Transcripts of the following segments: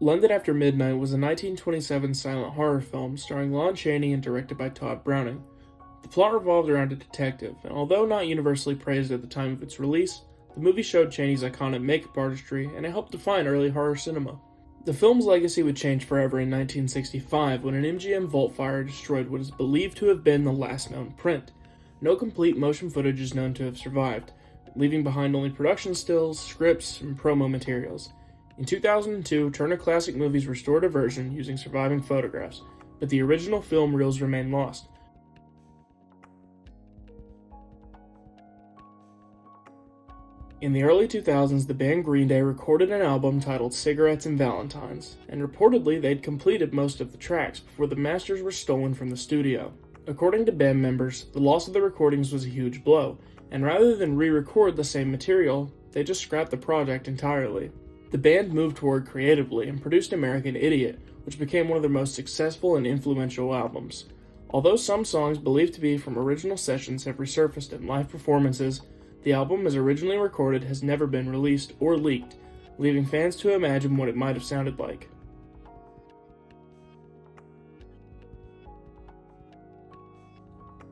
London After Midnight was a 1927 silent horror film starring Lon Chaney and directed by Todd Browning. The plot revolved around a detective, and although not universally praised at the time of its release, the movie showed Chaney's iconic makeup artistry and it helped define early horror cinema. The film's legacy would change forever in 1965 when an MGM vault fire destroyed what is believed to have been the last known print. No complete motion footage is known to have survived, leaving behind only production stills, scripts, and promo materials. In 2002, Turner Classic Movies restored a version using surviving photographs, but the original film reels remain lost. In the early 2000s, the band Green Day recorded an album titled Cigarettes and Valentines, and reportedly they'd completed most of the tracks before the masters were stolen from the studio. According to band members, the loss of the recordings was a huge blow, and rather than re-record the same material, they just scrapped the project entirely. The band moved forward creatively and produced American Idiot, which became one of their most successful and influential albums. Although some songs believed to be from original sessions have resurfaced in live performances, the album as originally recorded has never been released or leaked, leaving fans to imagine what it might have sounded like.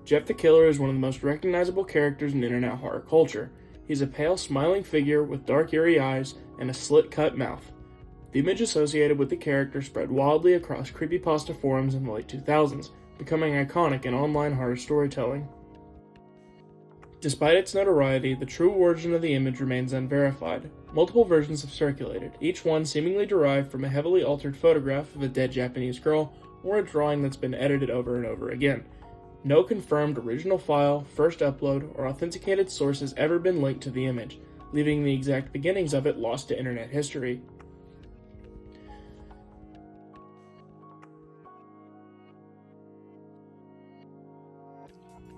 Jeff the Killer is one of the most recognizable characters in internet horror culture. He's a pale, smiling figure with dark, eerie eyes and a slit-cut mouth. The image associated with the character spread wildly across creepypasta forums in the late 2000s, becoming iconic in online horror storytelling. Despite its notoriety, the true origin of the image remains unverified. Multiple versions have circulated, each one seemingly derived from a heavily altered photograph of a dead Japanese girl or a drawing that's been edited over and over again. No confirmed original file, first upload, or authenticated source has ever been linked to the image, leaving the exact beginnings of it lost to internet history.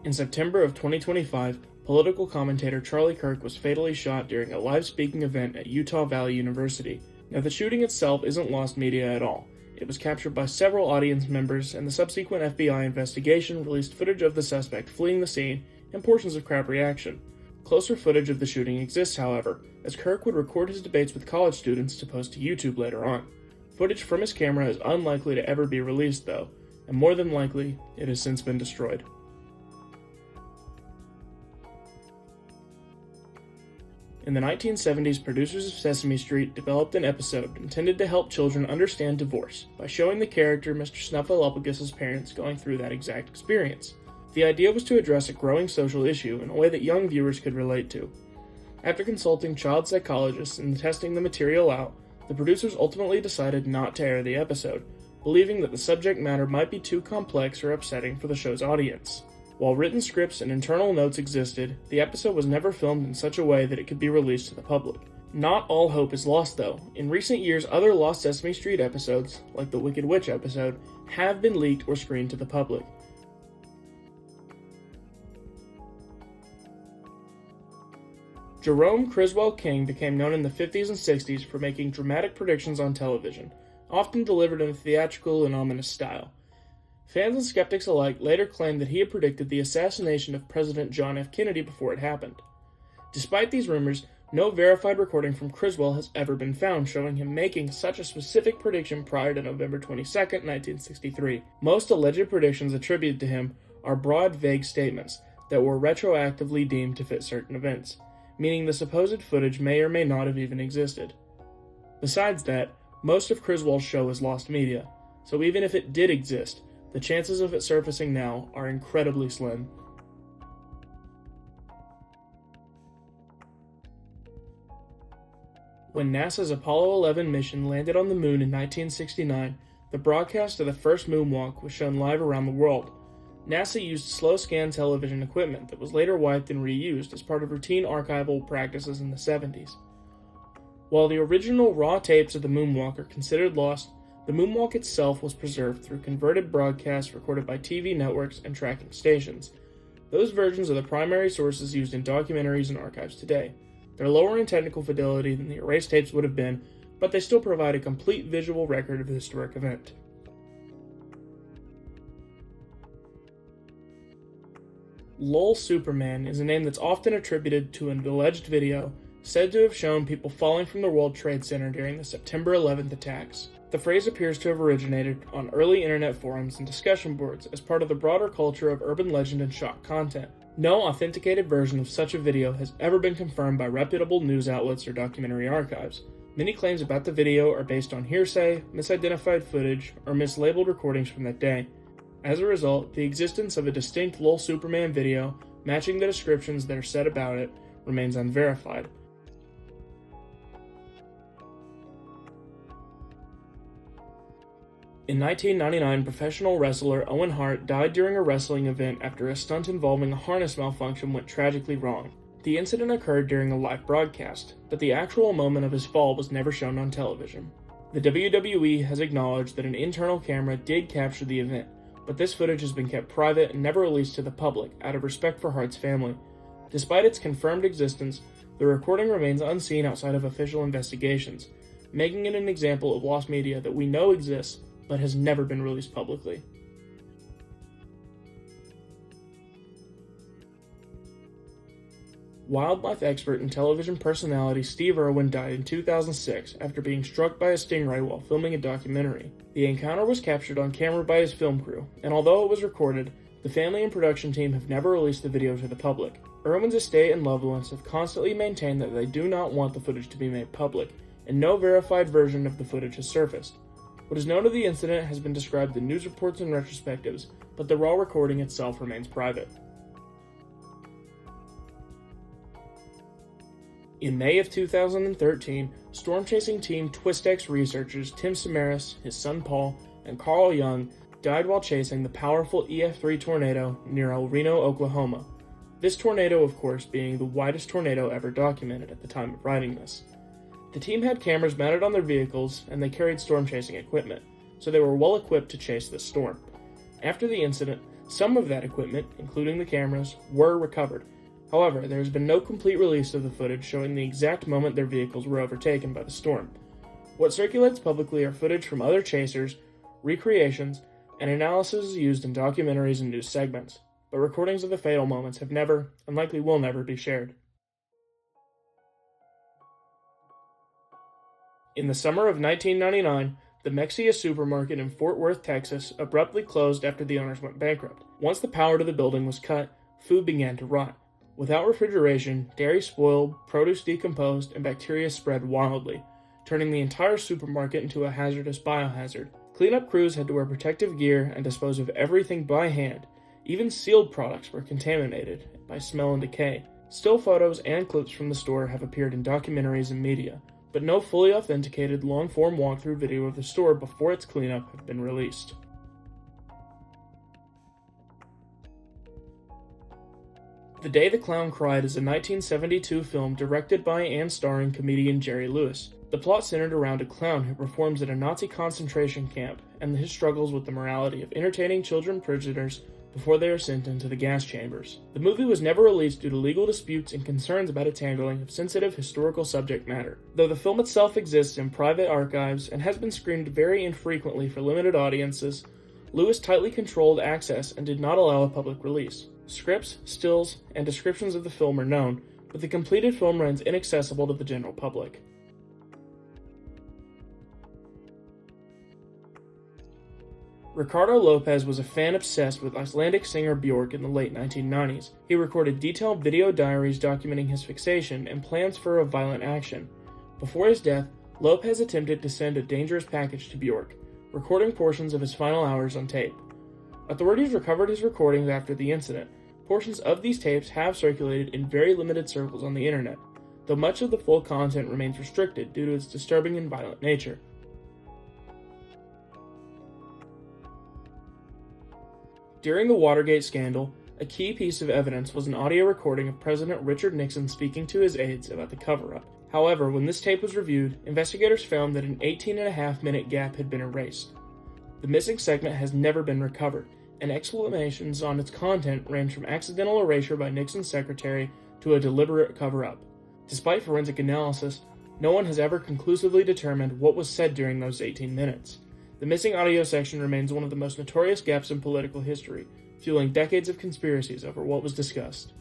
In September of 2025, political commentator Charlie Kirk was fatally shot during a live speaking event at Utah Valley University. Now, the shooting itself isn't lost media at all. It was captured by several audience members, and the subsequent FBI investigation released footage of the suspect fleeing the scene and portions of crowd reaction. Closer footage of the shooting exists, however, as Kirk would record his debates with college students to post to YouTube later on. Footage from his camera is unlikely to ever be released, though, and more than likely, it has since been destroyed. In the 1970s, producers of Sesame Street developed an episode intended to help children understand divorce by showing the character Mr. Snuffleupagus' parents going through that exact experience. The idea was to address a growing social issue in a way that young viewers could relate to. After consulting child psychologists and testing the material out, the producers ultimately decided not to air the episode, believing that the subject matter might be too complex or upsetting for the show's audience. While written scripts and internal notes existed, the episode was never filmed in such a way that it could be released to the public. Not all hope is lost, though. In recent years, other Lost Sesame Street episodes, like the Wicked Witch episode, have been leaked or screened to the public. Jerome Criswell King became known in the 50s and 60s for making dramatic predictions on television, often delivered in a theatrical and ominous style. Fans and skeptics alike later claimed that he had predicted the assassination of President John F. Kennedy before it happened. Despite these rumors, no verified recording from Criswell has ever been found showing him making such a specific prediction prior to November 22, 1963. Most alleged predictions attributed to him are broad, vague statements that were retroactively deemed to fit certain events, meaning the supposed footage may or may not have even existed. Besides that, most of Criswell's show is lost media, so even if it did exist, the chances of it surfacing now are incredibly slim. When NASA's Apollo 11 mission landed on the moon in 1969, the broadcast of the first moonwalk was shown live around the world. NASA used slow-scan television equipment that was later wiped and reused as part of routine archival practices in the 70s. While the original raw tapes of the moonwalk are considered lost, the moonwalk itself was preserved through converted broadcasts recorded by TV networks and tracking stations. Those versions are the primary sources used in documentaries and archives today. They're lower in technical fidelity than the erased tapes would have been, but they still provide a complete visual record of the historic event. LOL Superman is a name that's often attributed to an alleged video said to have shown people falling from the World Trade Center during the September 11th attacks. The phrase appears to have originated on early internet forums and discussion boards as part of the broader culture of urban legend and shock content. No authenticated version of such a video has ever been confirmed by reputable news outlets or documentary archives. Many claims about the video are based on hearsay, misidentified footage, or mislabeled recordings from that day. As a result, the existence of a distinct Lol Superman video, matching the descriptions that are said about it, remains unverified. In 1999, professional wrestler Owen Hart died during a wrestling event after a stunt involving a harness malfunction went tragically wrong. The incident occurred during a live broadcast, but the actual moment of his fall was never shown on television. The WWE has acknowledged that an internal camera did capture the event, but this footage has been kept private and never released to the public out of respect for Hart's family. Despite its confirmed existence, the recording remains unseen outside of official investigations, making it an example of lost media that we know exists but has never been released publicly. Wildlife expert and television personality Steve Irwin died in 2006 after being struck by a stingray while filming a documentary. The encounter was captured on camera by his film crew, and although it was recorded, the family and production team have never released the video to the public. Irwin's estate and loved ones have constantly maintained that they do not want the footage to be made public, and no verified version of the footage has surfaced. What is known of the incident has been described in news reports and retrospectives, but the raw recording itself remains private. In May of 2013, storm-chasing team TwistX researchers Tim Samaras, his son Paul, and Carl Young died while chasing the powerful EF3 tornado near El Reno, Oklahoma. This tornado, of course, being the widest tornado ever documented at the time of writing this. The team had cameras mounted on their vehicles, and they carried storm-chasing equipment, so they were well equipped to chase this storm. After the incident, some of that equipment, including the cameras, were recovered. However, there has been no complete release of the footage showing the exact moment their vehicles were overtaken by the storm. What circulates publicly are footage from other chasers, recreations, and analyses used in documentaries and news segments, but recordings of the fatal moments have never, and likely will never, be shared. In the summer of 1999, the Mexia supermarket in Fort Worth, Texas, abruptly closed after the owners went bankrupt. Once the power to the building was cut, food began to rot. Without refrigeration, dairy spoiled, produce decomposed, and bacteria spread wildly, turning the entire supermarket into a hazardous biohazard. Cleanup crews had to wear protective gear and dispose of everything by hand. Even sealed products were contaminated by smell and decay. Still photos and clips from the store have appeared in documentaries and media, but no fully authenticated long-form walkthrough video of the store before its cleanup have been released. The Day the Clown Cried is a 1972 film directed by and starring comedian Jerry Lewis. The plot centered around a clown who performs at a Nazi concentration camp and his struggles with the morality of entertaining children prisoners before they are sent into the gas chambers. The movie was never released due to legal disputes and concerns about its handling of sensitive historical subject matter. Though the film itself exists in private archives and has been screened very infrequently for limited audiences, Lewis tightly controlled access and did not allow a public release. Scripts, stills, and descriptions of the film are known, but the completed film remains inaccessible to the general public. Ricardo Lopez was a fan obsessed with Icelandic singer Björk in the late 1990s. He recorded detailed video diaries documenting his fixation and plans for a violent action. Before his death, Lopez attempted to send a dangerous package to Björk, recording portions of his final hours on tape. Authorities recovered his recordings after the incident. Portions of these tapes have circulated in very limited circles on the internet, though much of the full content remains restricted due to its disturbing and violent nature. During the Watergate scandal, a key piece of evidence was an audio recording of President Richard Nixon speaking to his aides about the cover-up. However, when this tape was reviewed, investigators found that an 18.5-minute gap had been erased. The missing segment has never been recovered, and explanations on its content range from accidental erasure by Nixon's secretary to a deliberate cover-up. Despite forensic analysis, no one has ever conclusively determined what was said during those 18 minutes. The missing audio section remains one of the most notorious gaps in political history, fueling decades of conspiracies over what was discussed.